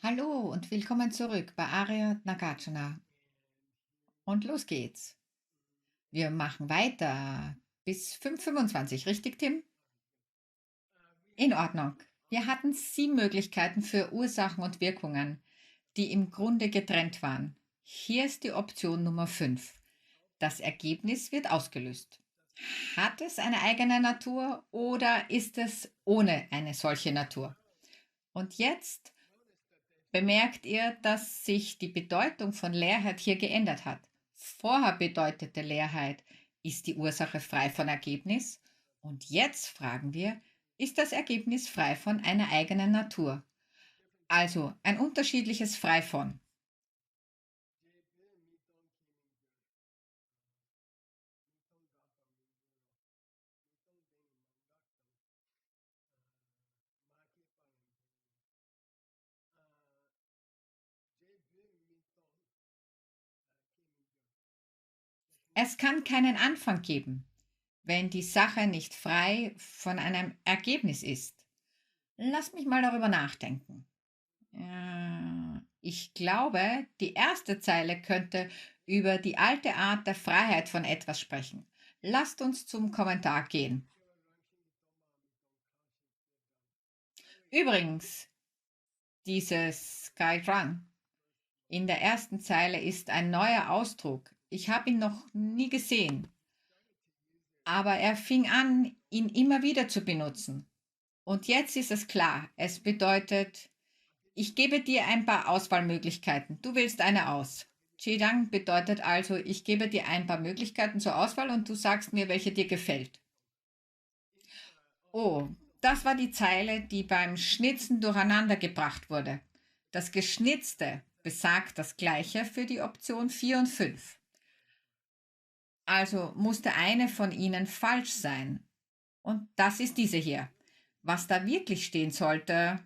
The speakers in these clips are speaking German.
Hallo und willkommen zurück bei Arya Nagarjuna. Und los geht's. Wir machen weiter bis 5:25, richtig, Tim? In Ordnung. Wir hatten 7 Möglichkeiten für Ursachen und Wirkungen, die im Grunde getrennt waren. Hier ist die Option Nummer 5. Das Ergebnis wird ausgelöst. Hat es eine eigene Natur oder ist es ohne eine solche Natur? Und jetzt bemerkt ihr, dass sich die Bedeutung von Leerheit hier geändert hat. Vorher bedeutete Leerheit, ist die Ursache frei von Ergebnis? Und jetzt fragen wir, ist das Ergebnis frei von einer eigenen Natur? Also ein unterschiedliches frei von. Es kann keinen Anfang geben, wenn die Sache nicht frei von einem Ergebnis ist. Lass mich mal darüber nachdenken. Ich glaube, die erste Zeile könnte über die alte Art der Freiheit von etwas sprechen. Lasst uns zum Kommentar gehen. Übrigens, dieses Sky Run in der ersten Zeile ist ein neuer Ausdruck. Ich habe ihn noch nie gesehen, aber er fing an, ihn immer wieder zu benutzen. Und jetzt ist es klar, es bedeutet, ich gebe dir ein paar Auswahlmöglichkeiten. Du wählst eine aus. Zhejiang bedeutet also, ich gebe dir ein paar Möglichkeiten zur Auswahl und du sagst mir, welche dir gefällt. Oh, das war die Zeile, die beim Schnitzen durcheinander gebracht wurde. Das Geschnitzte besagt das gleiche für die Option 4 und 5. Also musste eine von ihnen falsch sein. Und das ist diese hier. Was da wirklich stehen sollte,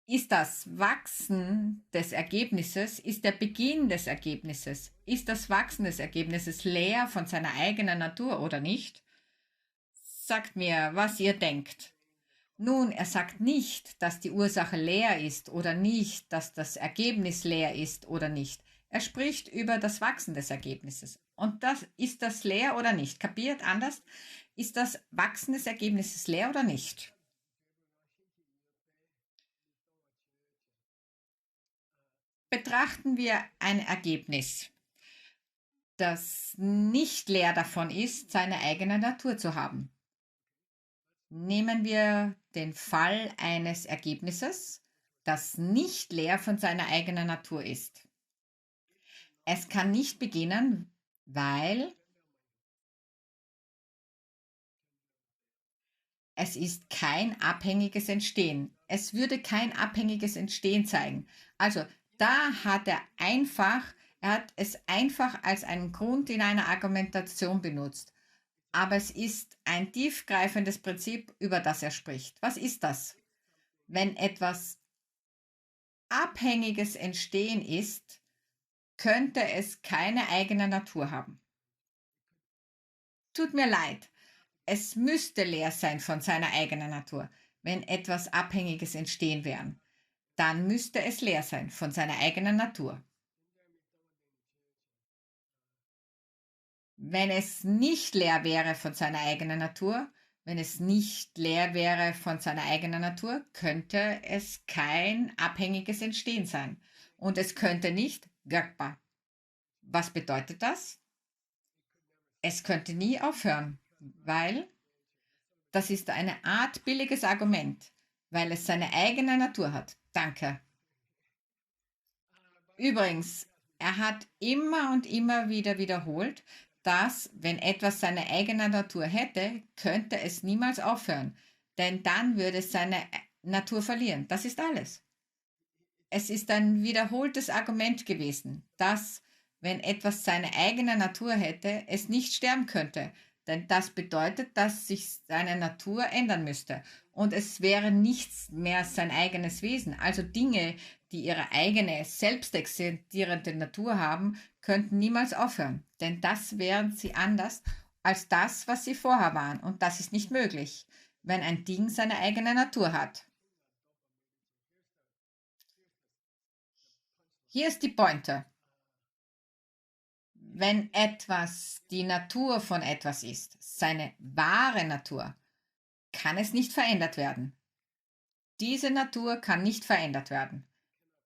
ist das Wachsen des Ergebnisses, ist der Beginn des Ergebnisses, ist das Wachsen des Ergebnisses leer von seiner eigenen Natur oder nicht? Sagt mir, was ihr denkt. Nun, er sagt nicht, dass die Ursache leer ist oder nicht, dass das Ergebnis leer ist oder nicht. Er spricht über das Wachsen des Ergebnisses. Und das, ist das leer oder nicht? Kapiert anders? Ist das Wachsen des Ergebnisses leer oder nicht? Betrachten wir ein Ergebnis, das nicht leer davon ist, seine eigene Natur zu haben. Nehmen wir den Fall eines Ergebnisses, das nicht leer von seiner eigenen Natur ist. Es kann nicht beginnen, weil es ist kein abhängiges Entstehen. Es würde kein abhängiges Entstehen zeigen. Also da hat er hat es einfach als einen Grund in einer Argumentation benutzt. Aber es ist ein tiefgreifendes Prinzip, über das er spricht. Was ist das? Wenn etwas abhängiges Entstehen ist, könnte es keine eigene Natur haben. Tut mir leid, es müsste leer sein von seiner eigenen Natur. Wenn etwas Abhängiges entstehen wäre, dann müsste es leer sein von seiner eigenen Natur. Wenn es nicht leer wäre von seiner eigenen Natur, wenn es nicht leer wäre von seiner eigenen Natur, könnte es kein abhängiges Entstehen sein. Und es könnte nicht Gakpa. Was bedeutet das? Es könnte nie aufhören, weil das ist eine Art billiges Argument, weil es seine eigene Natur hat. Danke. Übrigens, er hat immer und immer wieder wiederholt, dass, wenn etwas seine eigene Natur hätte, könnte es niemals aufhören, denn dann würde es seine Natur verlieren. Das ist alles. Es ist ein wiederholtes Argument gewesen, dass, wenn etwas seine eigene Natur hätte, es nicht sterben könnte, denn das bedeutet, dass sich seine Natur ändern müsste und es wäre nichts mehr sein eigenes Wesen. Also Dinge, die ihre eigene selbstexistierende Natur haben, könnten niemals aufhören, denn das wären sie anders als das, was sie vorher waren und das ist nicht möglich. wenn ein Ding seine eigene Natur hat. Hier ist die Pointe. Wenn etwas die Natur von etwas ist, seine wahre Natur, kann es nicht verändert werden. Diese Natur kann nicht verändert werden.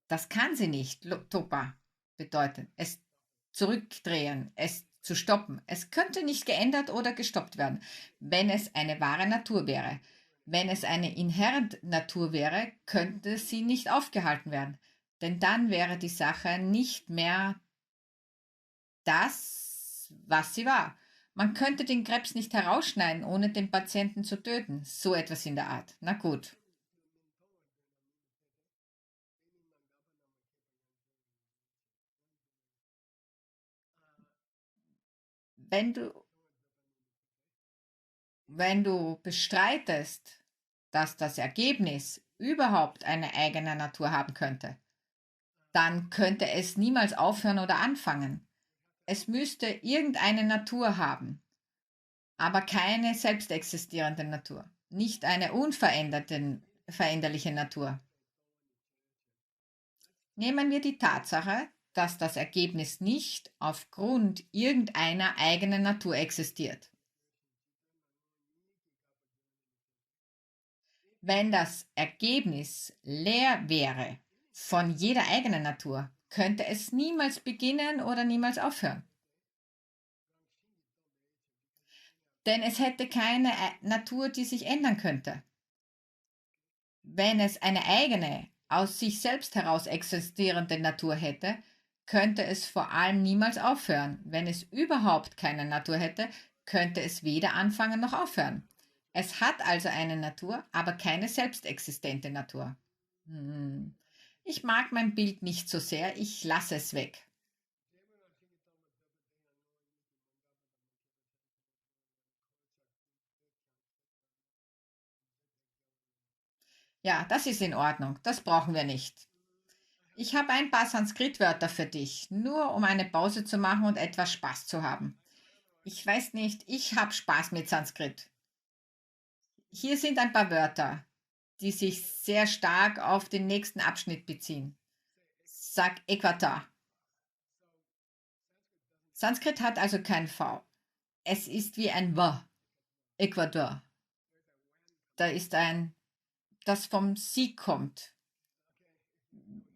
Das kann sie nicht, Topa, bedeutet es zurückdrehen, es zu stoppen. Es könnte nicht geändert oder gestoppt werden, wenn es eine wahre Natur wäre. Wenn es eine inhärent Natur wäre, könnte sie nicht aufgehalten werden, denn dann wäre die Sache nicht mehr das, was sie war. Man könnte den Krebs nicht herausschneiden, ohne den Patienten zu töten. So etwas in der Art. Na gut. Wenn du, wenn du bestreitest, dass das Ergebnis überhaupt eine eigene Natur haben könnte, dann könnte es niemals aufhören oder anfangen. Es müsste irgendeine Natur haben, aber keine selbstexistierende Natur, nicht eine veränderliche Natur. Nehmen wir die Tatsache, dass das Ergebnis nicht aufgrund irgendeiner eigenen Natur existiert. Wenn das Ergebnis leer wäre von jeder eigenen Natur, könnte es niemals beginnen oder niemals aufhören. Denn es hätte keine Natur, die sich ändern könnte. Wenn es eine eigene, aus sich selbst heraus existierende Natur hätte, könnte es vor allem niemals aufhören. Wenn es überhaupt keine Natur hätte, könnte es weder anfangen noch aufhören. Es hat also eine Natur, aber keine selbstexistente Natur. Hm. Ich mag mein Bild nicht so sehr, ich lasse es weg. Ja, das ist in Ordnung, das brauchen wir nicht. Ich habe ein paar Sanskritwörter für dich, nur um eine Pause zu machen und etwas Spaß zu haben. Ich weiß nicht, ich habe Spaß mit Sanskrit. Hier sind ein paar Wörter, die sich sehr stark auf den nächsten Abschnitt beziehen. Sag Äquator. Sanskrit hat also kein V. Es ist wie ein W. Ecuador. Da ist ein, das vom Sieg kommt.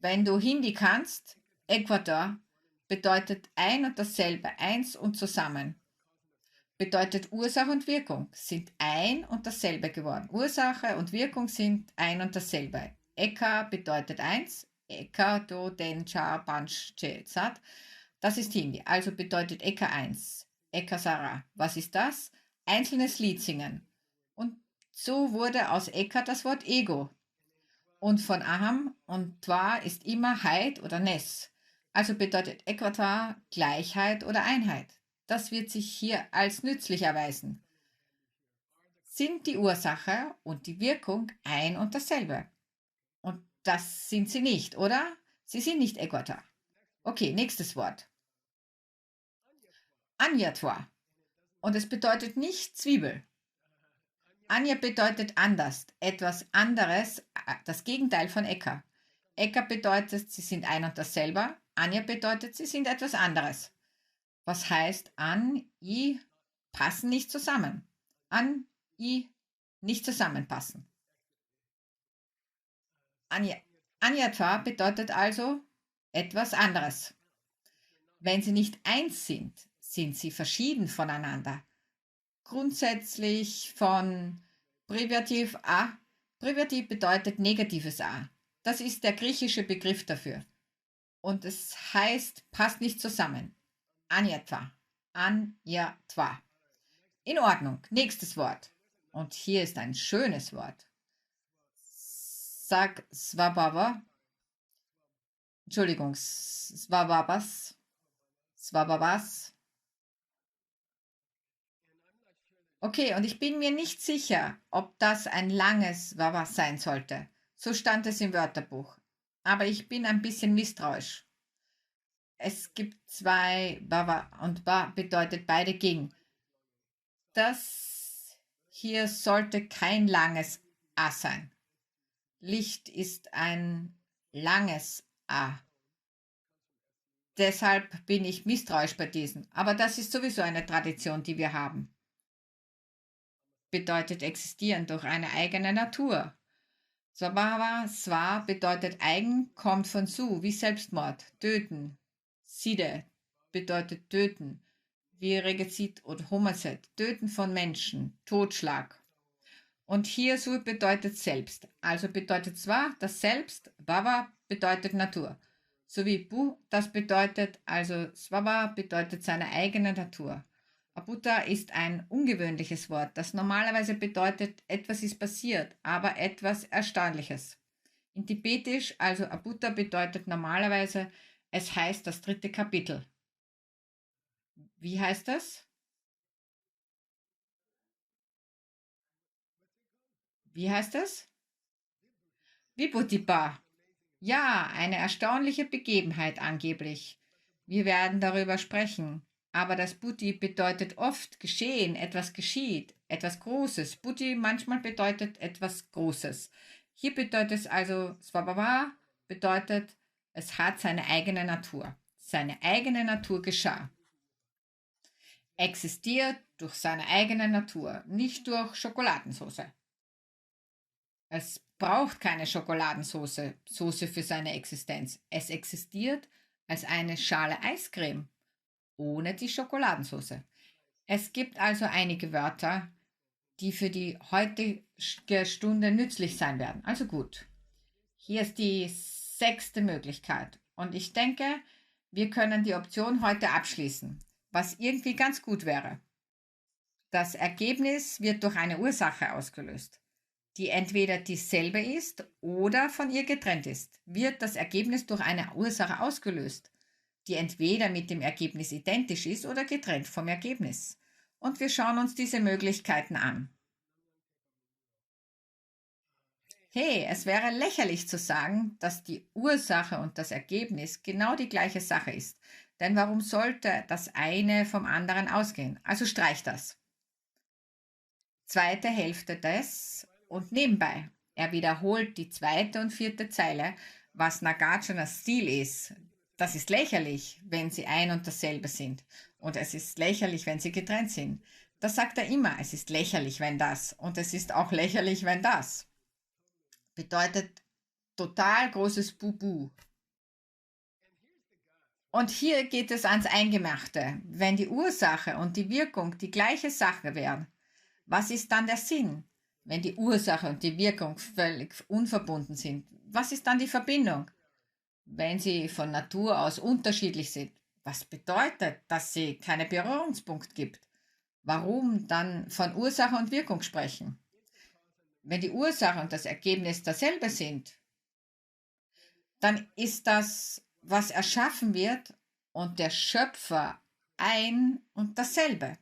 Wenn du Hindi kannst, Ecuador bedeutet ein und dasselbe, eins und zusammen. Bedeutet Ursache und Wirkung sind ein und dasselbe geworden. Ursache und Wirkung sind ein und dasselbe. Eka bedeutet eins, Eka do den cha panch che sat. Das ist Hindi, also bedeutet Eka eins. Eka Sara. Was ist das? Einzelnes Lied singen. Und so wurde aus Eka das Wort Ego. Und von Aham und Twa ist immer Heit oder Ness. Also bedeutet Äquator Gleichheit oder Einheit. Das wird sich hier als nützlich erweisen. Sind die Ursache und die Wirkung ein und dasselbe? Und das sind sie nicht, oder? Sie sind nicht Äquator. Okay, nächstes Wort. Anyatwa. Und es bedeutet nicht Zwiebel. Anja bedeutet anders, etwas anderes, das Gegenteil von Äcker. Äcker bedeutet, sie sind ein und dasselbe. Anja bedeutet, sie sind etwas anderes. Was heißt an, i passen nicht zusammen. An, i nicht zusammenpassen. Anja, Anjata bedeutet also etwas anderes. Wenn sie nicht eins sind, sind sie verschieden voneinander. Grundsätzlich von Privativ a. Privativ bedeutet negatives a. Das ist der griechische Begriff dafür. Und es heißt, passt nicht zusammen. Anjatva. Anjatva. In Ordnung. Nächstes Wort. Und hier ist ein schönes Wort. Sag Svababa. Entschuldigung, Svababas. Svababas. Okay, und ich bin mir nicht sicher, ob das ein langes Wawa sein sollte. So stand es im Wörterbuch. Aber ich bin ein bisschen misstrauisch. Es gibt zwei Wawa und Ba bedeutet beide gegen. Das Hier sollte kein langes A sein. Licht ist ein langes A. Deshalb bin ich misstrauisch bei diesen. Aber das ist sowieso eine Tradition, die wir haben. Bedeutet existieren durch eine eigene Natur. Swabhava, Swa bedeutet eigen, kommt von Su, wie Selbstmord, töten. Side bedeutet töten, wie Regezid oder Homozid, töten von Menschen, Totschlag. Und hier Su bedeutet selbst, also bedeutet Swa das Selbst, Bhava bedeutet Natur. Sowie Bu, das bedeutet, also Swabha bedeutet seine eigene Natur. Abhuta ist ein ungewöhnliches Wort, das normalerweise bedeutet, etwas ist passiert, aber etwas Erstaunliches. In Tibetisch, also Abhuta bedeutet normalerweise, es heißt das dritte Kapitel. Wie heißt das? Wie heißt das? Vibhuti-pa. Ja, eine erstaunliche Begebenheit angeblich. Wir werden darüber sprechen. Aber das Bhuti bedeutet oft geschehen, etwas geschieht, etwas Großes. Bhuti manchmal bedeutet etwas Großes. Hier bedeutet es also, Svabhava bedeutet, es hat seine eigene Natur. Seine eigene Natur geschah. Existiert durch seine eigene Natur, nicht durch Schokoladensauce. Es braucht keine Schokoladensauce Soße für seine Existenz. Es existiert als eine Schale Eiscreme ohne die Schokoladensauce. Es gibt also einige Wörter, die für die heutige Stunde nützlich sein werden. Also gut. Hier ist die sechste Möglichkeit. Und ich denke, wir können die Option heute abschließen, was irgendwie ganz gut wäre. Das Ergebnis wird durch eine Ursache ausgelöst, die entweder dieselbe ist oder von ihr getrennt ist. Wird das Ergebnis durch eine Ursache ausgelöst, die entweder mit dem Ergebnis identisch ist oder getrennt vom Ergebnis. Und wir schauen uns diese Möglichkeiten an. Hey, es wäre lächerlich zu sagen, dass die Ursache und das Ergebnis genau die gleiche Sache ist. Denn warum sollte das eine vom anderen ausgehen? Also streich das. Zweite Hälfte des und nebenbei. Er wiederholt die zweite und vierte Zeile, was Nagarshunas Stil ist. Das ist lächerlich, wenn sie ein und dasselbe sind. Und es ist lächerlich, wenn sie getrennt sind. Das sagt er immer. Es ist lächerlich, wenn das. Und es ist auch lächerlich, wenn das. Bedeutet total großes Bubu. Und hier geht es ans Eingemachte. Wenn die Ursache und die Wirkung die gleiche Sache wären, was ist dann der Sinn, wenn die Ursache und die Wirkung völlig unverbunden sind? Was ist dann die Verbindung, wenn sie von Natur aus unterschiedlich sind? Was bedeutet, dass sie keinen Berührungspunkt gibt? Warum dann von Ursache und Wirkung sprechen? Wenn die Ursache und das Ergebnis dasselbe sind, dann ist das, was erschaffen wird, und der Schöpfer ein und dasselbe.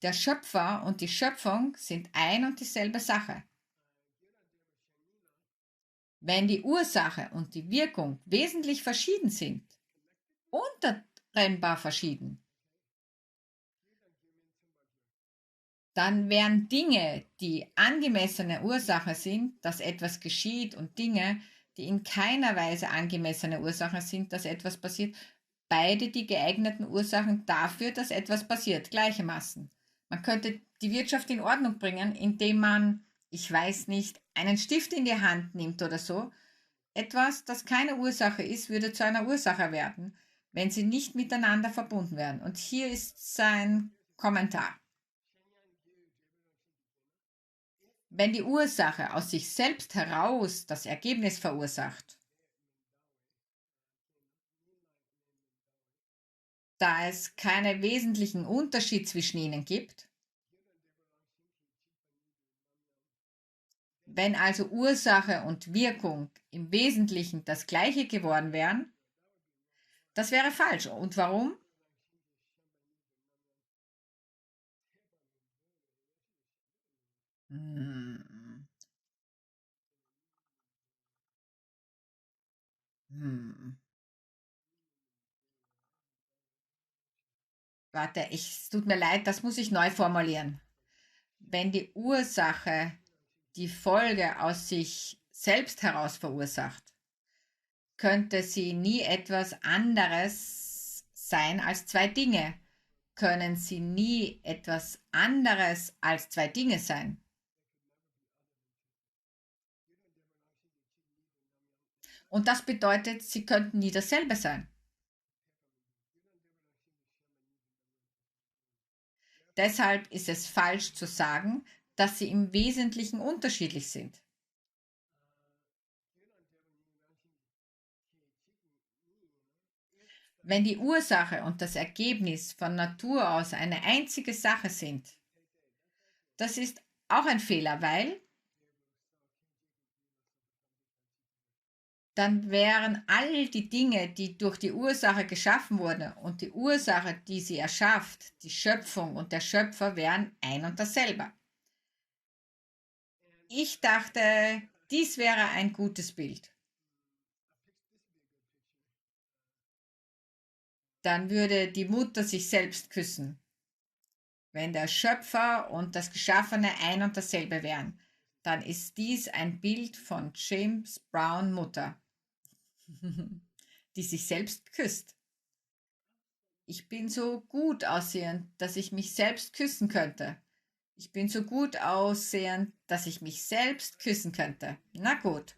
Der Schöpfer und die Schöpfung sind ein und dieselbe Sache. Wenn die Ursache und die Wirkung wesentlich verschieden sind, untrennbar verschieden, dann wären Dinge, die angemessene Ursache sind, dass etwas geschieht, und Dinge, die in keiner Weise angemessene Ursache sind, dass etwas passiert, beide die geeigneten Ursachen dafür, dass etwas passiert, gleichermaßen. Man könnte die Wirtschaft in Ordnung bringen, indem man, ich weiß nicht, einen Stift in die Hand nimmt oder so. Etwas, das keine Ursache ist, würde zu einer Ursache werden, wenn sie nicht miteinander verbunden werden. Und hier ist sein Kommentar. Wenn die Ursache aus sich selbst heraus das Ergebnis verursacht, da es keinen wesentlichen Unterschied zwischen ihnen gibt, wenn also Ursache und Wirkung im Wesentlichen das gleiche geworden wären, das wäre falsch. Und warum? Hm, hm. Warte, es tut mir leid, das muss ich neu formulieren. Wenn die Ursache die Folge aus sich selbst heraus verursacht, könnte sie nie etwas anderes sein als zwei Dinge. Können sie nie etwas anderes als zwei Dinge sein. Und das bedeutet, sie könnten nie dasselbe sein. Deshalb ist es falsch zu sagen, dass sie im Wesentlichen unterschiedlich sind. Wenn die Ursache und das Ergebnis von Natur aus eine einzige Sache sind, das ist auch ein Fehler, weil dann wären all die Dinge, die durch die Ursache geschaffen wurden und die Ursache, die sie erschafft, die Schöpfung und der Schöpfer wären ein und dasselbe. Ich dachte, dies wäre ein gutes Bild. Dann würde die Mutter sich selbst küssen, wenn der Schöpfer und das Geschaffene ein und dasselbe wären. Dann ist dies ein Bild von James Brown Mutter, die sich selbst küsst. Ich bin so gut aussehend, dass ich mich selbst küssen könnte. Ich bin so gut aussehend, dass ich mich selbst küssen könnte. Na gut.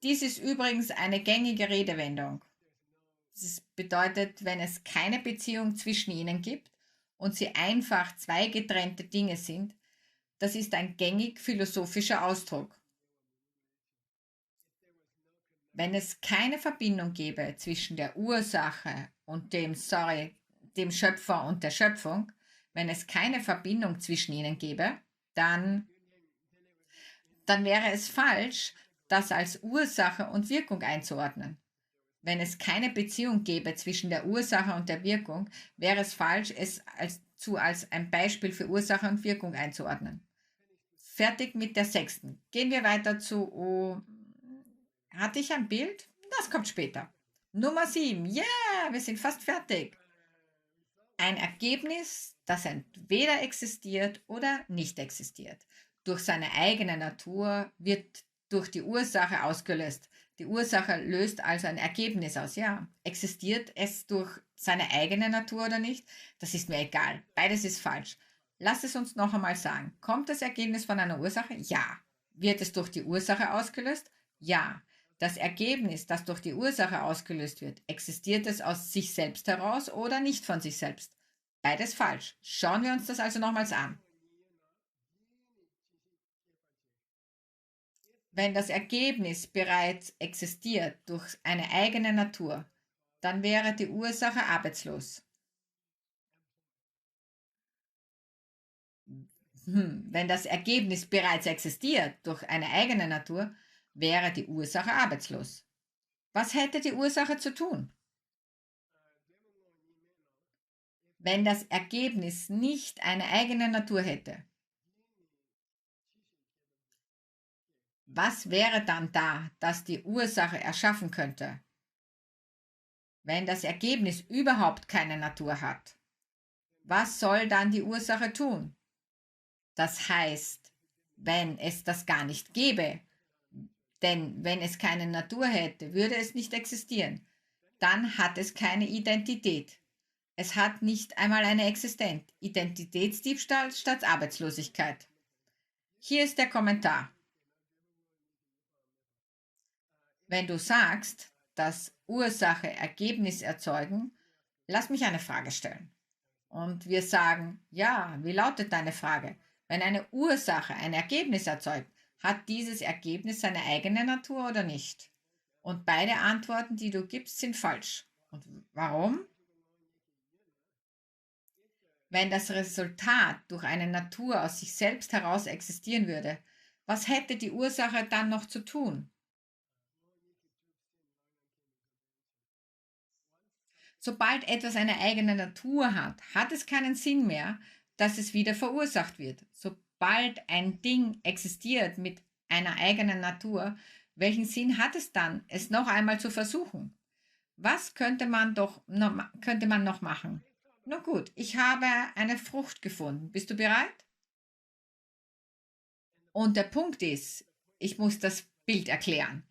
Dies ist übrigens eine gängige Redewendung. Das bedeutet, wenn es keine Beziehung zwischen ihnen gibt und sie einfach zwei getrennte Dinge sind, das ist ein gängig philosophischer Ausdruck. Wenn es keine Verbindung gäbe zwischen der Ursache und dem Schöpfer und der Schöpfung, wenn es keine Verbindung zwischen ihnen gäbe, dann wäre es falsch, das als Ursache und Wirkung einzuordnen. Wenn es keine Beziehung gäbe zwischen der Ursache und der Wirkung, wäre es falsch, es als ein Beispiel für Ursache und Wirkung einzuordnen. Fertig mit der sechsten. Gehen wir weiter zu hatte ich ein Bild? Das kommt später. Nummer 7. Yeah, wir sind fast fertig. Ein Ergebnis, das entweder existiert oder nicht existiert. Durch seine eigene Natur wird durch die Ursache ausgelöst. Die Ursache löst also ein Ergebnis aus. Ja, existiert es durch seine eigene Natur oder nicht? Das ist mir egal. Beides ist falsch. Lass es uns noch einmal sagen. Kommt das Ergebnis von einer Ursache? Ja. Wird es durch die Ursache ausgelöst? Ja. Das Ergebnis, das durch die Ursache ausgelöst wird, existiert es aus sich selbst heraus oder nicht von sich selbst? Beides falsch. Schauen wir uns das also nochmals an. Wenn das Ergebnis bereits existiert durch eine eigene Natur, dann wäre die Ursache arbeitslos. Wenn das Ergebnis bereits existiert durch eine eigene Natur, wäre die Ursache arbeitslos. Was hätte die Ursache zu tun? Wenn das Ergebnis nicht eine eigene Natur hätte, was wäre dann da, das die Ursache erschaffen könnte? Wenn das Ergebnis überhaupt keine Natur hat, was soll dann die Ursache tun? Das heißt, wenn es das gar nicht gäbe, denn wenn es keine Natur hätte, würde es nicht existieren, dann hat es keine Identität. Es hat nicht einmal eine Existenz. Identitätsdiebstahl statt Arbeitslosigkeit. Hier ist der Kommentar. Wenn du sagst, dass Ursache Ergebnis erzeugen, lass mich eine Frage stellen. Und wir sagen, ja, wie lautet deine Frage? Wenn eine Ursache ein Ergebnis erzeugt, hat dieses Ergebnis seine eigene Natur oder nicht? Und beide Antworten, die du gibst, sind falsch. Und warum? Wenn das Resultat durch eine Natur aus sich selbst heraus existieren würde, was hätte die Ursache dann noch zu tun? Sobald etwas eine eigene Natur hat, hat es keinen Sinn mehr, dass es wieder verursacht wird. Sobald ein Ding existiert mit einer eigenen Natur, welchen Sinn hat es dann, es noch einmal zu versuchen? Was könnte man noch machen? Nun gut, ich habe eine Frucht gefunden. Bist du bereit? Und der Punkt ist, ich muss das Bild erklären.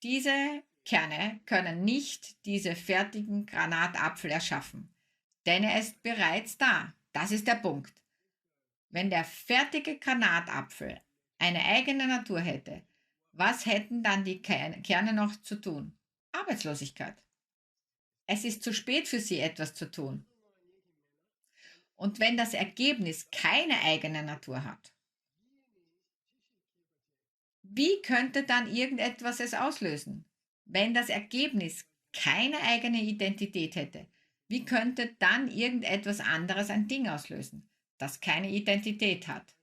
Diese Kerne können nicht diese fertigen Granatapfel erschaffen, denn er ist bereits da. Das ist der Punkt. Wenn der fertige Granatapfel eine eigene Natur hätte, was hätten dann die Kerne noch zu tun? Arbeitslosigkeit. Es ist zu spät für sie, etwas zu tun. Und wenn das Ergebnis keine eigene Natur hat, wie könnte dann irgendetwas es auslösen? Wenn das Ergebnis keine eigene Identität hätte, wie könnte dann irgendetwas anderes ein Ding auslösen, das keine Identität hat?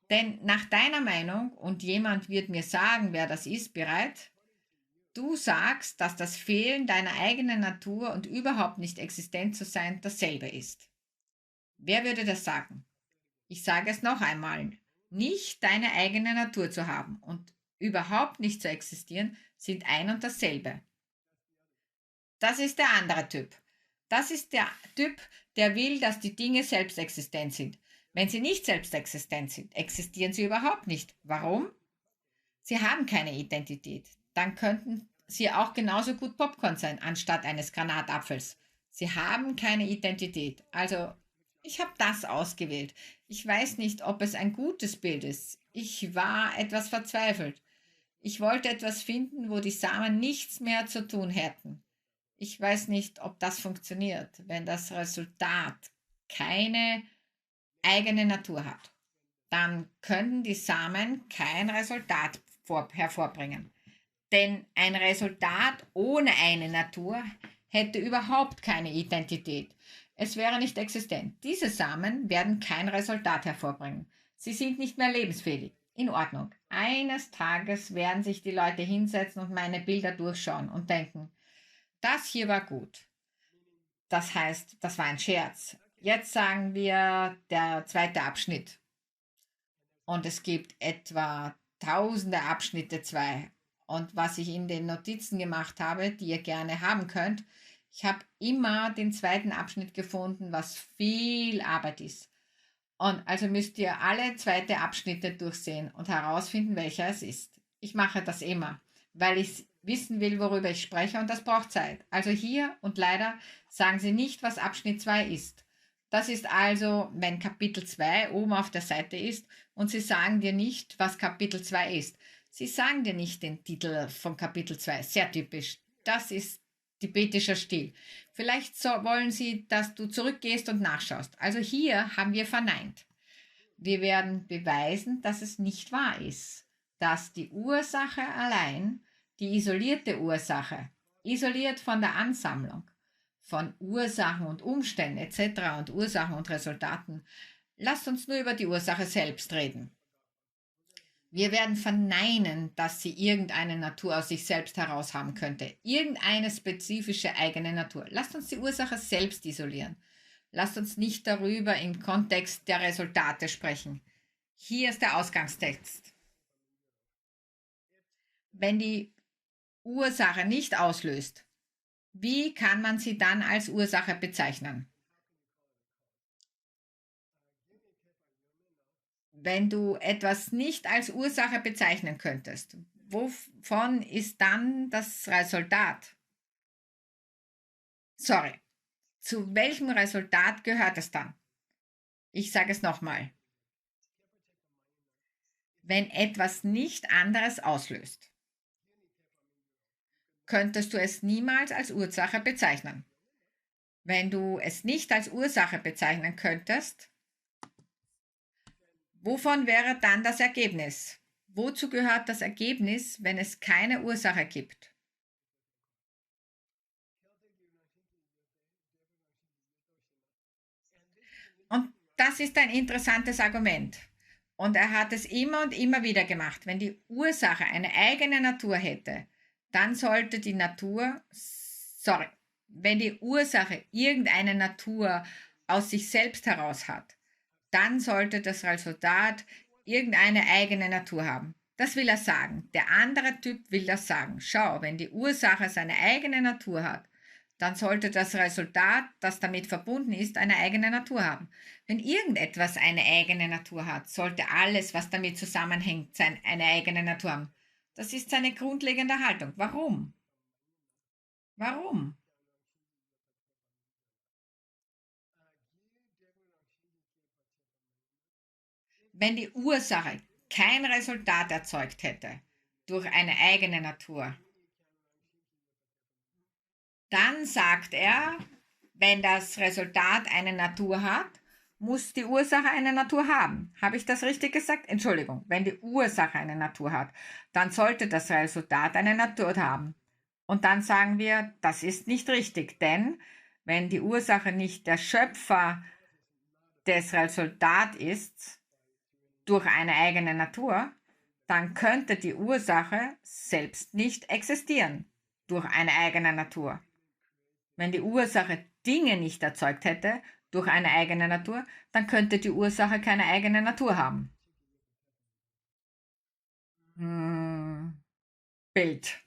Denn nach deiner Meinung, und jemand wird mir sagen, wer das ist, bereit? Du sagst, dass das Fehlen deiner eigenen Natur und überhaupt nicht existent zu sein dasselbe ist. Wer würde das sagen? Ich sage es noch einmal. Nicht deine eigene Natur zu haben und überhaupt nicht zu existieren, sind ein und dasselbe. Das ist der andere Typ. Das ist der Typ, der will, dass die Dinge selbstexistent sind. Wenn sie nicht selbstexistent sind, existieren sie überhaupt nicht. Warum? Sie haben keine Identität. Dann könnten sie auch genauso gut Popcorn sein, anstatt eines Granatapfels. Sie haben keine Identität. Also, ich habe das ausgewählt. Ich weiß nicht, ob es ein gutes Bild ist. Ich war etwas verzweifelt. Ich wollte etwas finden, wo die Samen nichts mehr zu tun hätten. Ich weiß nicht, ob das funktioniert, wenn das Resultat keine eigene Natur hat. Dann können die Samen kein Resultat hervorbringen. Denn ein Resultat ohne eine Natur hätte überhaupt keine Identität. Es wäre nicht existent. Diese Samen werden kein Resultat hervorbringen. Sie sind nicht mehr lebensfähig. In Ordnung. Eines Tages werden sich die Leute hinsetzen und meine Bilder durchschauen und denken, das hier war gut. Das heißt, das war ein Scherz. Jetzt sagen wir der zweite Abschnitt. Und es gibt etwa tausende Abschnitte 2. Und was ich in den Notizen gemacht habe, die ihr gerne haben könnt, ich habe immer den zweiten Abschnitt gefunden, was viel Arbeit ist. Und also müsst ihr alle zweite Abschnitte durchsehen und herausfinden, welcher es ist. Ich mache das immer, weil ich wissen will, worüber ich spreche und das braucht Zeit. Also hier und leider sagen sie nicht, was Abschnitt 2 ist. Das ist also, wenn Kapitel 2 oben auf der Seite ist und sie sagen dir nicht, was Kapitel 2 ist. Sie sagen dir nicht den Titel von Kapitel 2. Sehr typisch. Das ist tibetischer Stil. Vielleicht wollen sie, dass du zurückgehst und nachschaust. Also hier haben wir verneint. Wir werden beweisen, dass es nicht wahr ist, dass die Ursache allein, die isolierte Ursache, isoliert von der Ansammlung von Ursachen und Umständen etc. und Ursachen und Resultaten, lasst uns nur über die Ursache selbst reden. Wir werden verneinen, dass sie irgendeine Natur aus sich selbst heraus haben könnte. Irgendeine spezifische eigene Natur. Lasst uns die Ursache selbst isolieren. Lasst uns nicht darüber im Kontext der Resultate sprechen. Hier ist der Ausgangstext. Wenn die Ursache nicht auslöst, wie kann man sie dann als Ursache bezeichnen? Wenn du etwas nicht als Ursache bezeichnen könntest, wovon ist dann das Resultat? Sorry, zu welchem Resultat gehört es dann? Ich sage es nochmal. Wenn etwas nicht anderes auslöst, könntest du es niemals als Ursache bezeichnen. Wenn du es nicht als Ursache bezeichnen könntest, wovon wäre dann das Ergebnis? Wozu gehört das Ergebnis, wenn es keine Ursache gibt? Und das ist ein interessantes Argument. Und er hat es immer und immer wieder gemacht. Wenn die Ursache eine eigene Natur hätte, dann sollte die Natur, sorry, wenn die Ursache irgendeine Natur aus sich selbst heraus hat, dann sollte das Resultat irgendeine eigene Natur haben. Das will er sagen. Der andere Typ will das sagen. Schau, wenn die Ursache seine eigene Natur hat, dann sollte das Resultat, das damit verbunden ist, eine eigene Natur haben. Wenn irgendetwas eine eigene Natur hat, sollte alles, was damit zusammenhängt, eine eigene Natur haben. Das ist seine grundlegende Haltung. Warum? Warum? Wenn die Ursache kein Resultat erzeugt hätte durch eine eigene Natur, dann sagt er, wenn das Resultat eine Natur hat, muss die Ursache eine Natur haben. Habe ich das richtig gesagt? Entschuldigung, wenn die Ursache eine Natur hat, dann sollte das Resultat eine Natur haben. Und dann sagen wir, das ist nicht richtig, denn wenn die Ursache nicht der Schöpfer des Resultats ist, durch eine eigene Natur, dann könnte die Ursache selbst nicht existieren durch eine eigene Natur. Wenn die Ursache Dinge nicht erzeugt hätte durch eine eigene Natur, dann könnte die Ursache keine eigene Natur haben. Bild.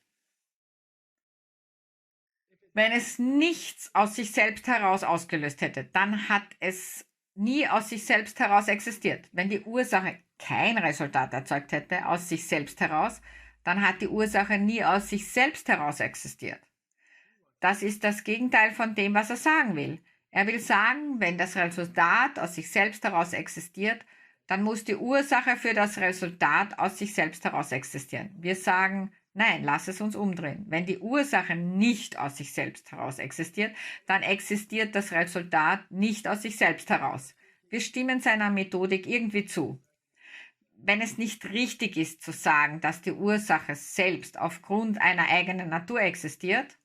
Wenn es nichts aus sich selbst heraus ausgelöst hätte, dann hat es nie aus sich selbst heraus existiert. Wenn die Ursache kein Resultat erzeugt hätte aus sich selbst heraus, dann hat die Ursache nie aus sich selbst heraus existiert. Das ist das Gegenteil von dem, was er sagen will. Er will sagen, wenn das Resultat aus sich selbst heraus existiert, dann muss die Ursache für das Resultat aus sich selbst heraus existieren. Wir sagen, nein, lass es uns umdrehen. Wenn die Ursache nicht aus sich selbst heraus existiert, dann existiert das Resultat nicht aus sich selbst heraus. Wir stimmen seiner Methodik irgendwie zu. Wenn es nicht richtig ist zu sagen, dass die Ursache selbst aufgrund einer eigenen Natur existiert,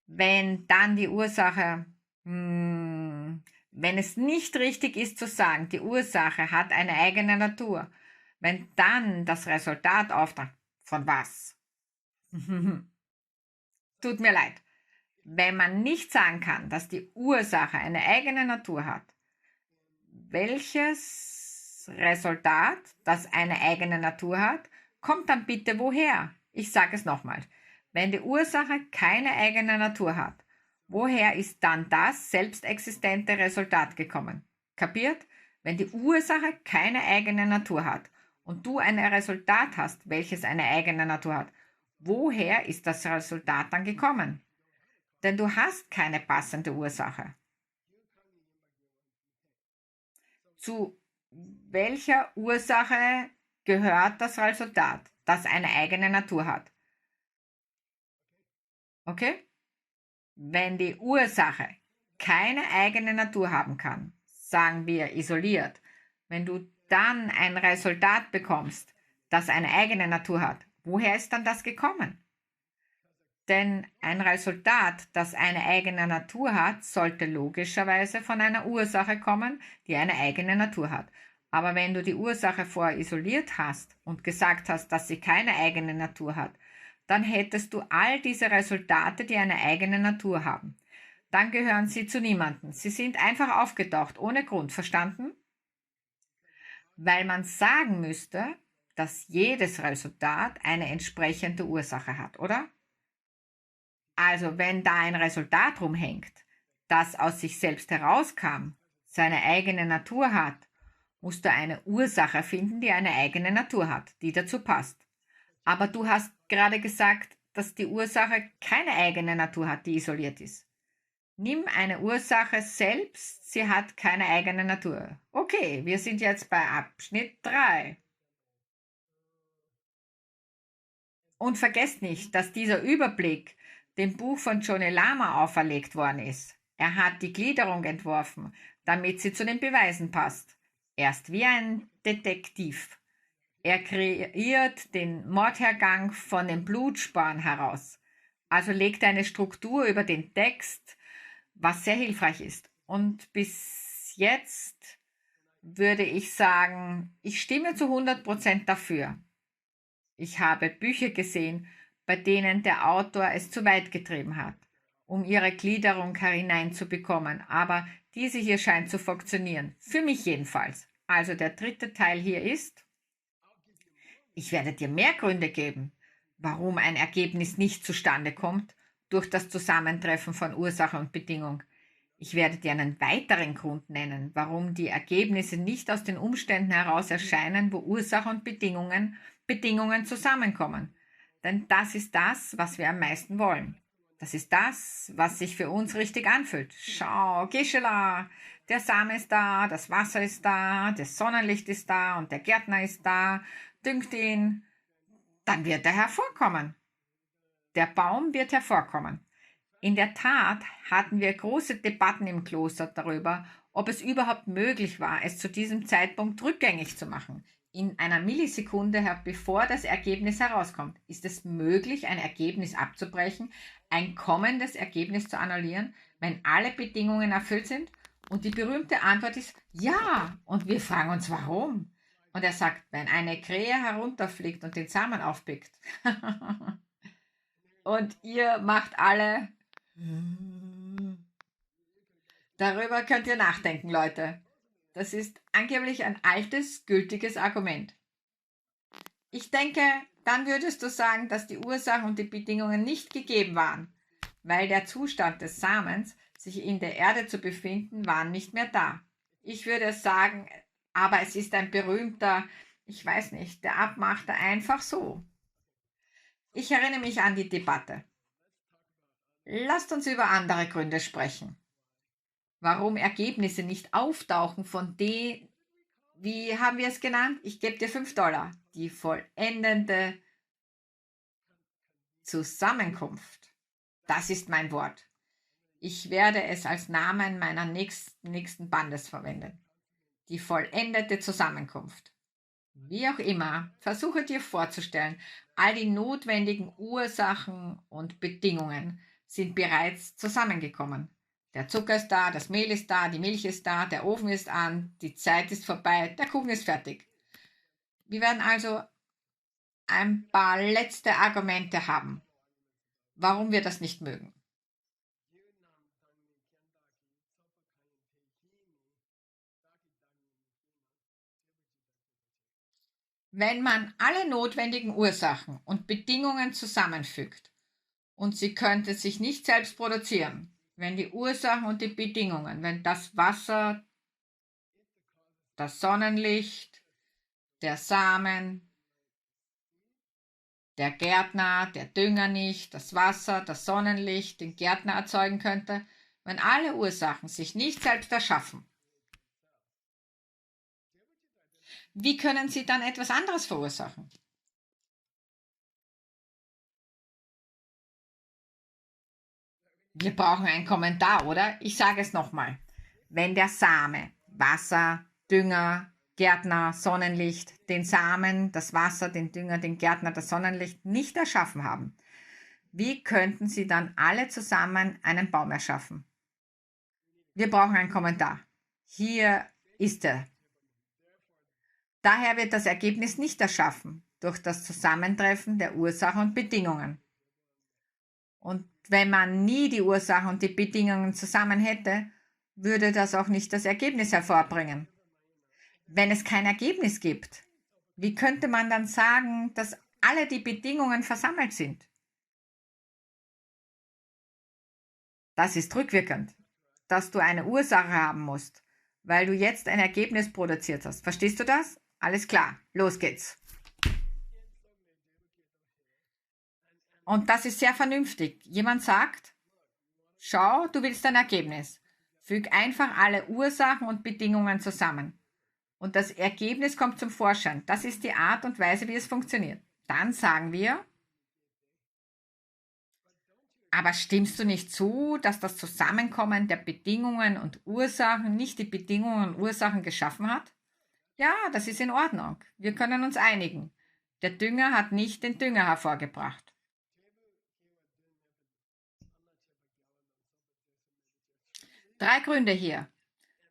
wenn dann die Ursache, wenn es nicht richtig ist zu sagen, die Ursache hat eine eigene Natur, wenn dann das Resultat auftaucht, von was? Tut mir leid. Wenn man nicht sagen kann, dass die Ursache eine eigene Natur hat, welches Resultat, das eine eigene Natur hat, kommt dann bitte woher? Ich sage es nochmal. Wenn die Ursache keine eigene Natur hat, woher ist dann das selbstexistente Resultat gekommen? Kapiert? Wenn die Ursache keine eigene Natur hat und du ein Resultat hast, welches eine eigene Natur hat, woher ist das Resultat dann gekommen? Denn du hast keine passende Ursache. Zu welcher Ursache gehört das Resultat, das eine eigene Natur hat? Okay? Wenn die Ursache keine eigene Natur haben kann, sagen wir isoliert, wenn du dann ein Resultat bekommst, das eine eigene Natur hat, woher ist dann das gekommen? Denn ein Resultat, das eine eigene Natur hat, sollte logischerweise von einer Ursache kommen, die eine eigene Natur hat. Aber wenn du die Ursache vorher isoliert hast und gesagt hast, dass sie keine eigene Natur hat, dann hättest du all diese Resultate, die eine eigene Natur haben. Dann gehören sie zu niemandem. Sie sind einfach aufgetaucht, ohne Grund. Verstanden? Weil man sagen müsste, dass jedes Resultat eine entsprechende Ursache hat, oder? Also wenn da ein Resultat rumhängt, das aus sich selbst herauskam, seine eigene Natur hat, musst du eine Ursache finden, die eine eigene Natur hat, die dazu passt. Aber du hast gerade gesagt, dass die Ursache keine eigene Natur hat, die isoliert ist. Nimm eine Ursache selbst, sie hat keine eigene Natur. Okay, wir sind jetzt bei Abschnitt 3. Und vergesst nicht, dass dieser Überblick dem Buch von Johnny Lama auferlegt worden ist. Er hat die Gliederung entworfen, damit sie zu den Beweisen passt. Er ist wie ein Detektiv. Er kreiert den Mordhergang von den Blutsparen heraus. Also legt eine Struktur über den Text, was sehr hilfreich ist. Und bis jetzt würde ich sagen, ich stimme zu 100% dafür. Ich habe Bücher gesehen, bei denen der Autor es zu weit getrieben hat, um ihre Gliederung hineinzubekommen, aber diese hier scheint zu funktionieren. Für mich jedenfalls. Also der dritte Teil hier ist, Ich werde dir mehr Gründe geben, warum ein Ergebnis nicht zustande kommt durch das Zusammentreffen von Ursache und Bedingung. Ich werde dir einen weiteren Grund nennen, warum die Ergebnisse nicht aus den Umständen heraus erscheinen, wo Ursache und Bedingungen zusammenkommen. Denn das ist das, was wir am meisten wollen. Das ist das, was sich für uns richtig anfühlt. Schau, Gisela, der Same ist da, das Wasser ist da, das Sonnenlicht ist da und der Gärtner ist da, düngt ihn, dann wird er hervorkommen. Der Baum wird hervorkommen. In der Tat hatten wir große Debatten im Kloster darüber, ob es überhaupt möglich war, es zu diesem Zeitpunkt rückgängig zu machen. In einer Millisekunde, bevor das Ergebnis herauskommt. Ist es möglich, ein Ergebnis abzubrechen, ein kommendes Ergebnis zu annullieren, wenn alle Bedingungen erfüllt sind? Und die berühmte Antwort ist ja. Und wir fragen uns, warum? Und er sagt, wenn eine Krähe herunterfliegt und den Samen aufpickt. Und ihr macht alle. Darüber könnt ihr nachdenken, Leute. Das ist angeblich ein altes, gültiges Argument. Ich denke, dann würdest du sagen, dass die Ursachen und die Bedingungen nicht gegeben waren, weil der Zustand des Samens, sich in der Erde zu befinden, war nicht mehr da. Ich würde sagen, aber es ist ein berühmter, ich weiß nicht, der abmachte einfach so. Ich erinnere mich an die Debatte. Lasst uns über andere Gründe sprechen. Warum Ergebnisse nicht auftauchen von den, wie haben wir es genannt? Ich gebe dir $5. Die vollendende Zusammenkunft. Das ist mein Wort. Ich werde es als Namen meiner nächsten Bandes verwenden. Die vollendete Zusammenkunft. Wie auch immer, versuche dir vorzustellen, all die notwendigen Ursachen und Bedingungen sind bereits zusammengekommen. Der Zucker ist da, das Mehl ist da, die Milch ist da, der Ofen ist an, die Zeit ist vorbei, der Kuchen ist fertig. Wir werden also ein paar letzte Argumente haben, warum wir das nicht mögen. Wenn man alle notwendigen Ursachen und Bedingungen zusammenfügt und sie könnte sich nicht selbst produzieren, wenn die Ursachen und die Bedingungen, wenn das Wasser, das Sonnenlicht, der Samen, der Gärtner, der Dünger nicht, das Wasser, das Sonnenlicht, den Gärtner erzeugen könnte, wenn alle Ursachen sich nicht selbst erschaffen, wie können sie dann etwas anderes verursachen? Wir brauchen einen Kommentar, oder? Ich sage es nochmal. Wenn der Same, Wasser, Dünger, Gärtner, Sonnenlicht, den Samen, das Wasser, den Dünger, den Gärtner, das Sonnenlicht nicht erschaffen haben, wie könnten sie dann alle zusammen einen Baum erschaffen? Wir brauchen einen Kommentar. Hier ist er. Daher wird das Ergebnis nicht erschaffen durch das Zusammentreffen der Ursachen und Bedingungen. Und wenn man nie die Ursachen und die Bedingungen zusammen hätte, würde das auch nicht das Ergebnis hervorbringen. Wenn es kein Ergebnis gibt, wie könnte man dann sagen, dass alle die Bedingungen versammelt sind? Das ist rückwirkend, dass du eine Ursache haben musst, weil du jetzt ein Ergebnis produziert hast. Verstehst du das? Alles klar, los geht's. Und das ist sehr vernünftig. Jemand sagt, schau, du willst ein Ergebnis. Füg einfach alle Ursachen und Bedingungen zusammen. Und das Ergebnis kommt zum Vorschein. Das ist die Art und Weise, wie es funktioniert. Dann sagen wir, aber stimmst du nicht zu, dass das Zusammenkommen der Bedingungen und Ursachen nicht die Bedingungen und Ursachen geschaffen hat? Ja, das ist in Ordnung. Wir können uns einigen. Der Dünger hat nicht den Dünger hervorgebracht. Drei Gründe hier.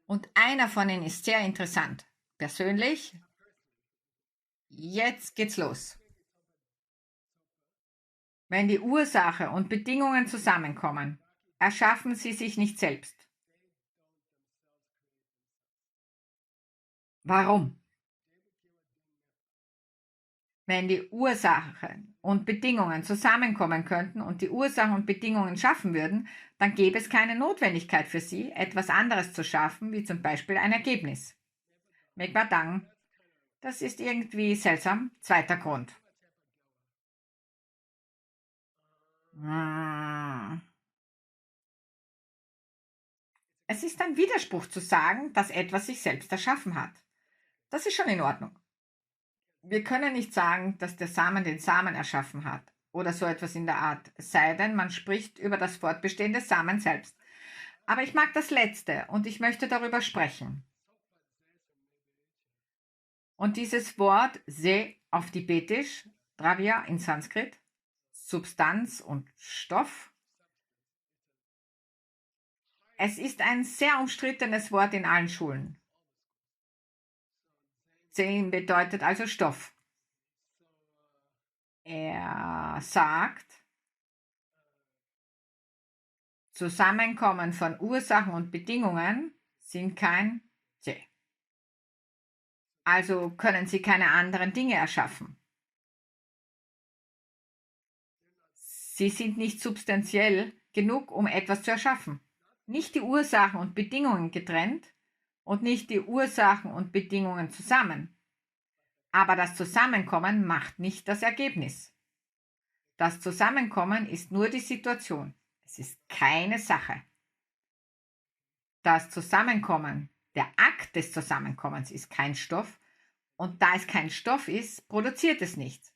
Und einer von ihnen ist sehr interessant. Persönlich, jetzt geht's los. Wenn die Ursache und Bedingungen zusammenkommen, erschaffen sie sich nicht selbst. Warum? Wenn die Ursachen und Bedingungen zusammenkommen könnten und die Ursachen und Bedingungen schaffen würden, dann gäbe es keine Notwendigkeit für sie, etwas anderes zu schaffen, wie zum Beispiel ein Ergebnis. Megwadang, das ist irgendwie seltsam. Zweiter Grund. Es ist ein Widerspruch zu sagen, dass etwas sich selbst erschaffen hat. Das ist schon in Ordnung. Wir können nicht sagen, dass der Samen den Samen erschaffen hat oder so etwas in der Art, es sei denn, man spricht über das Fortbestehen des Samens selbst. Aber ich mag das Letzte und ich möchte darüber sprechen. Und dieses Wort Se auf Tibetisch, Dravya in Sanskrit, Substanz und Stoff, es ist ein sehr umstrittenes Wort in allen Schulen. Se bedeutet also Stoff. Er sagt, Zusammenkommen von Ursachen und Bedingungen sind kein Se. Also können sie keine anderen Dinge erschaffen. Sie sind nicht substanziell genug, um etwas zu erschaffen. Nicht die Ursachen und Bedingungen getrennt und nicht die Ursachen und Bedingungen zusammen. Aber das Zusammenkommen macht nicht das Ergebnis. Das Zusammenkommen ist nur die Situation. Es ist keine Sache. Das Zusammenkommen, der Akt des Zusammenkommens ist kein Stoff und da es kein Stoff ist, produziert es nichts.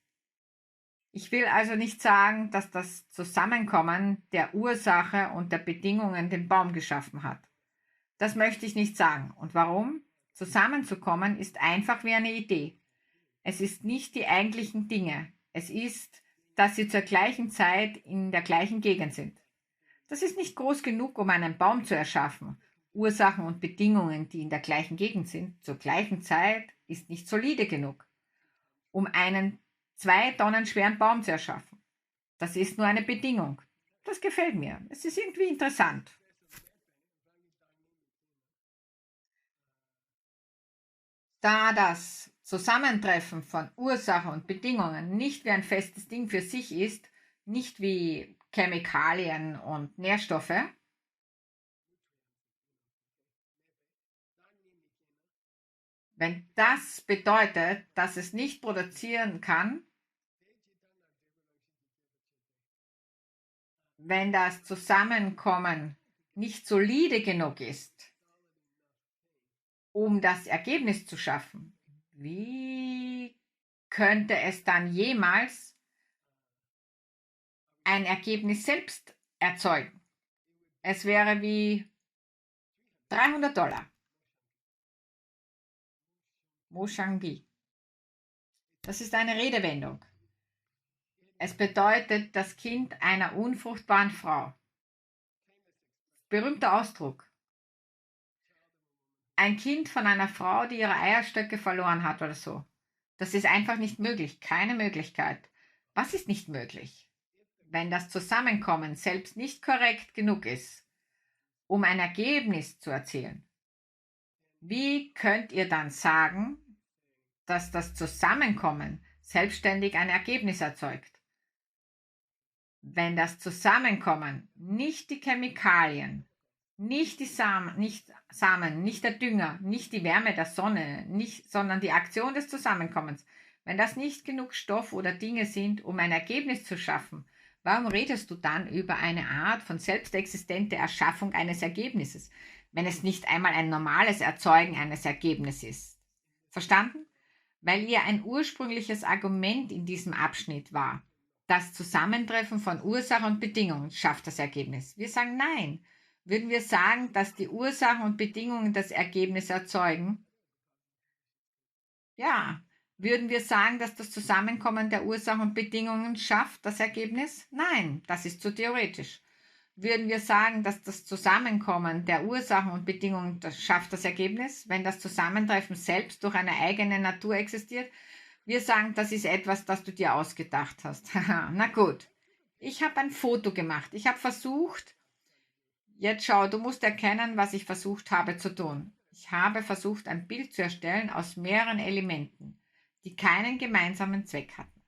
Ich will also nicht sagen, dass das Zusammenkommen der Ursache und der Bedingungen den Baum geschaffen hat. Das möchte ich nicht sagen. Und warum? Zusammenzukommen ist einfach wie eine Idee. Es ist nicht die eigentlichen Dinge. Es ist, dass sie zur gleichen Zeit in der gleichen Gegend sind. Das ist nicht groß genug, um einen Baum zu erschaffen. Ursachen und Bedingungen, die in der gleichen Gegend sind, zur gleichen Zeit, ist nicht solide genug, um einen 2 Tonnen schweren Baum zu erschaffen. Das ist nur eine Bedingung. Das gefällt mir. Es ist irgendwie interessant. Da das Zusammentreffen von Ursache und Bedingungen nicht wie ein festes Ding für sich ist, nicht wie Chemikalien und Nährstoffe, wenn das bedeutet, dass es nicht produzieren kann, wenn das Zusammenkommen nicht solide genug ist, um das Ergebnis zu schaffen, wie könnte es dann jemals ein Ergebnis selbst erzeugen? Es wäre wie $300. Moshangbi. Das ist eine Redewendung. Es bedeutet das Kind einer unfruchtbaren Frau. Berühmter Ausdruck. Ein Kind von einer Frau, die ihre Eierstöcke verloren hat oder so. Das ist einfach nicht möglich. Keine Möglichkeit. Was ist nicht möglich? Wenn das Zusammenkommen selbst nicht korrekt genug ist, um ein Ergebnis zu erzielen, wie könnt ihr dann sagen, dass das Zusammenkommen selbstständig ein Ergebnis erzeugt? Wenn das Zusammenkommen nicht die Chemikalien, nicht die Samen, nicht der Dünger, nicht die Wärme der Sonne, sondern die Aktion des Zusammenkommens, wenn das nicht genug Stoff oder Dinge sind, um ein Ergebnis zu schaffen, warum redest du dann über eine Art von selbstexistenter Erschaffung eines Ergebnisses, wenn es nicht einmal ein normales Erzeugen eines Ergebnisses ist? Verstanden? Weil ihr ein ursprüngliches Argument in diesem Abschnitt war. Das Zusammentreffen von Ursache und Bedingungen schafft das Ergebnis. Wir sagen nein. Würden wir sagen, dass die Ursachen und Bedingungen das Ergebnis erzeugen? Ja. Würden wir sagen, dass das Zusammenkommen der Ursachen und Bedingungen schafft das Ergebnis? Nein, das ist zu theoretisch. Würden wir sagen, dass das Zusammenkommen der Ursachen und Bedingungen schafft das Ergebnis, wenn das Zusammentreffen selbst durch eine eigene Natur existiert? Wir sagen, das ist etwas, das du dir ausgedacht hast. Na gut, ich habe ein Foto gemacht. Ich habe versucht, jetzt schau, du musst erkennen, was ich versucht habe zu tun. Ich habe versucht, ein Bild zu erstellen aus mehreren Elementen. die keinen gemeinsamen Zweck hatten.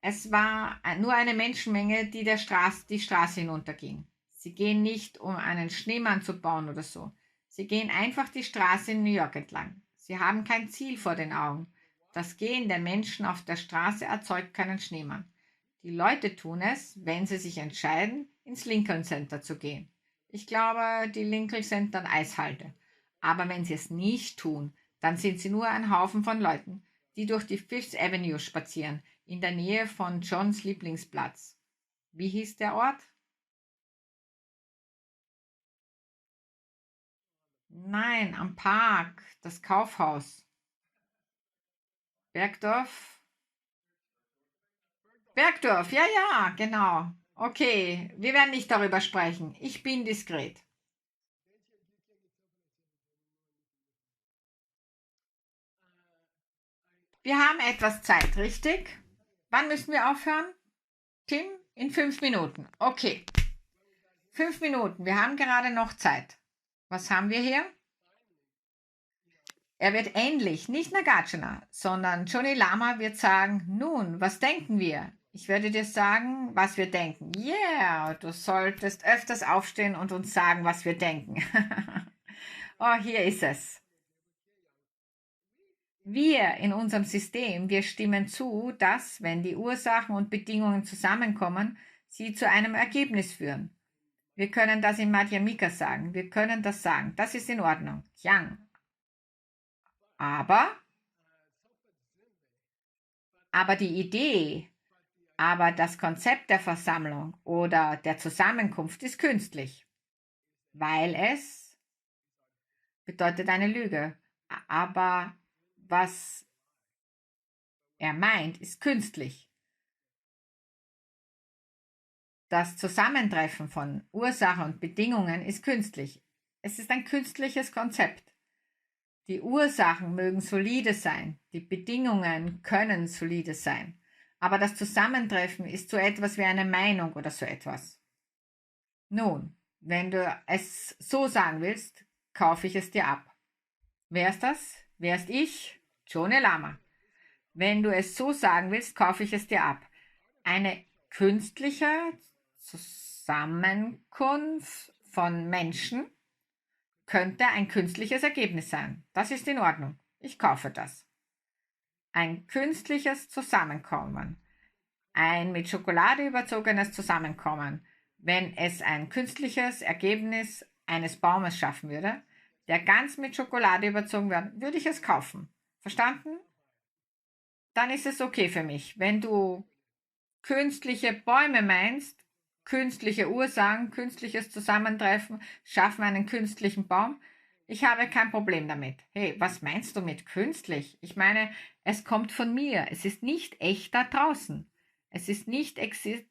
Es war nur eine Menschenmenge, die die Straße hinunterging. Sie gehen nicht, um einen Schneemann zu bauen oder so. Sie gehen einfach die Straße in New York entlang. Sie haben kein Ziel vor den Augen. Das Gehen der Menschen auf der Straße erzeugt keinen Schneemann. Die Leute tun es, wenn sie sich entscheiden, ins Lincoln Center zu gehen. Ich glaube, die Lincoln Center ein Eishalte. Aber wenn sie es nicht tun, dann sind sie nur ein Haufen von Leuten, die durch die Fifth Avenue spazieren, in der Nähe von Johns Lieblingsplatz. Wie hieß der Ort? Nein, am Park, das Kaufhaus. Bergdorf? Bergdorf, ja, ja, genau. Okay, wir werden nicht darüber sprechen. Ich bin diskret. Wir haben etwas Zeit, richtig? Wann müssen wir aufhören? Tim, in 5 Minuten. Okay, 5 Minuten. Wir haben gerade noch Zeit. Was haben wir hier? Er wird ähnlich, nicht Nagarjuna, sondern Johnny Lama wird sagen, nun, was denken wir? Ich werde dir sagen, was wir denken. Yeah, du solltest öfters aufstehen und uns sagen, was wir denken. Oh, hier ist es. Wir in unserem System, wir stimmen zu, dass, wenn die Ursachen und Bedingungen zusammenkommen, sie zu einem Ergebnis führen. Wir können das in Madhyamika sagen, wir können das sagen, das ist in Ordnung. Yang. Aber, aber die Idee, aber das Konzept der Versammlung oder der Zusammenkunft ist künstlich, weil es bedeutet eine Lüge. Aber was er meint, ist künstlich. Das Zusammentreffen von Ursache und Bedingungen ist künstlich. Es ist ein künstliches Konzept. Die Ursachen mögen solide sein, die Bedingungen können solide sein, aber das Zusammentreffen ist so etwas wie eine Meinung oder so etwas. Nun, wenn du es so sagen willst, kaufe ich es dir ab. Wer ist das? Wer ist ich? Johnny Lama. Wenn du es so sagen willst, kaufe ich es dir ab. Eine künstliche Zusammenkunft von Menschen könnte ein künstliches Ergebnis sein. Das ist in Ordnung. Ich kaufe das. Ein künstliches Zusammenkommen. Ein mit Schokolade überzogenes Zusammenkommen. Wenn es ein künstliches Ergebnis eines Baumes schaffen würde, der ganz mit Schokolade überzogen wird, würde ich es kaufen. Verstanden? Dann ist es okay für mich. Wenn du künstliche Bäume meinst, künstliche Ursachen, künstliches Zusammentreffen, schaffen einen künstlichen Baum. Ich habe kein Problem damit. Hey, was meinst du mit künstlich? Ich meine, es kommt von mir. Es ist nicht echt da draußen. Es ist nicht exist,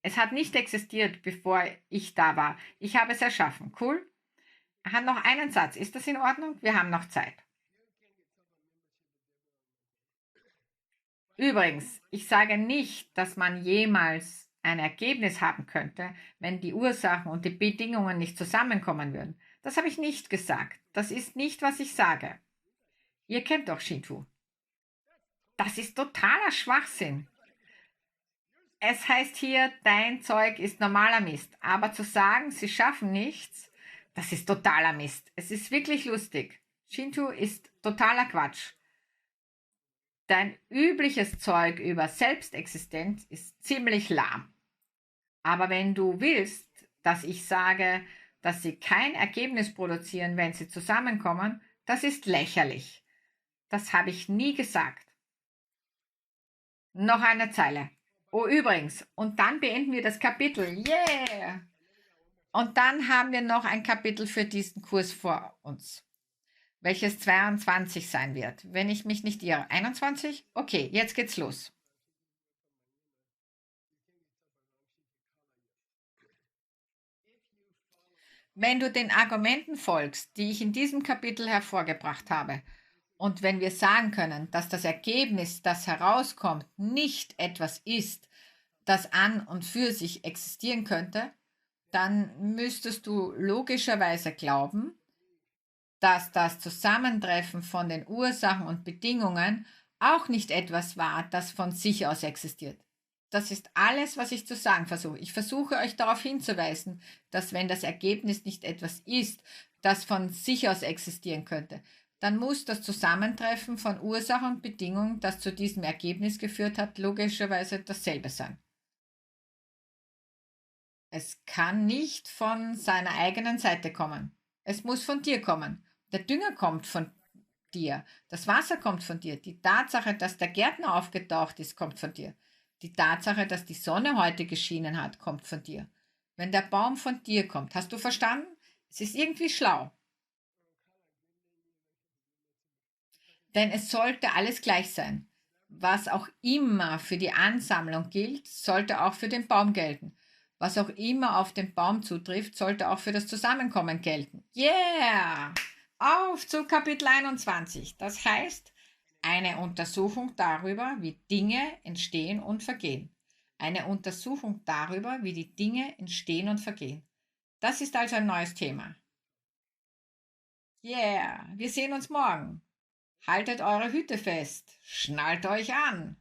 es hat nicht existiert, bevor ich da war. Ich habe es erschaffen. Cool? Er hat noch einen Satz. Ist das in Ordnung? Wir haben noch Zeit. Übrigens, ich sage nicht, dass man jemals ein Ergebnis haben könnte, wenn die Ursachen und die Bedingungen nicht zusammenkommen würden. Das habe ich nicht gesagt. Das ist nicht, was ich sage. Ihr kennt doch Shinto. Das ist totaler Schwachsinn. Es heißt hier, dein Zeug ist normaler Mist. Aber zu sagen, sie schaffen nichts, das ist totaler Mist. Es ist wirklich lustig. Shinto ist totaler Quatsch. Dein übliches Zeug über Selbstexistenz ist ziemlich lahm. Aber wenn du willst, dass ich sage, dass sie kein Ergebnis produzieren, wenn sie zusammenkommen, das ist lächerlich. Das habe ich nie gesagt. Noch eine Zeile. Oh, übrigens, und dann beenden wir das Kapitel. Yeah! Und dann haben wir noch ein Kapitel für diesen Kurs vor uns, welches 22 sein wird, wenn ich mich nicht irre. 21? Okay, jetzt geht's los. Wenn du den Argumenten folgst, die ich in diesem Kapitel hervorgebracht habe, und wenn wir sagen können, dass das Ergebnis, das herauskommt, nicht etwas ist, das an und für sich existieren könnte, dann müsstest du logischerweise glauben, dass das Zusammentreffen von den Ursachen und Bedingungen auch nicht etwas war, das von sich aus existiert. Das ist alles, was ich zu sagen versuche. Ich versuche euch darauf hinzuweisen, dass wenn das Ergebnis nicht etwas ist, das von sich aus existieren könnte, dann muss das Zusammentreffen von Ursachen und Bedingungen, das zu diesem Ergebnis geführt hat, logischerweise dasselbe sein. Es kann nicht von seiner eigenen Seite kommen. Es muss von dir kommen. Der Dünger kommt von dir. Das Wasser kommt von dir. Die Tatsache, dass der Gärtner aufgetaucht ist, kommt von dir. Die Tatsache, dass die Sonne heute geschienen hat, kommt von dir. Wenn der Baum von dir kommt, hast du verstanden? Es ist irgendwie schlau. Denn es sollte alles gleich sein. Was auch immer für die Ansammlung gilt, sollte auch für den Baum gelten. Was auch immer auf den Baum zutrifft, sollte auch für das Zusammenkommen gelten. Yeah! Auf zu Kapitel 21. Das heißt, eine Untersuchung darüber, wie Dinge entstehen und vergehen. Eine Untersuchung darüber, wie die Dinge entstehen und vergehen. Das ist also ein neues Thema. Yeah! Wir sehen uns morgen. Haltet eure Hüte fest, schnallt euch an.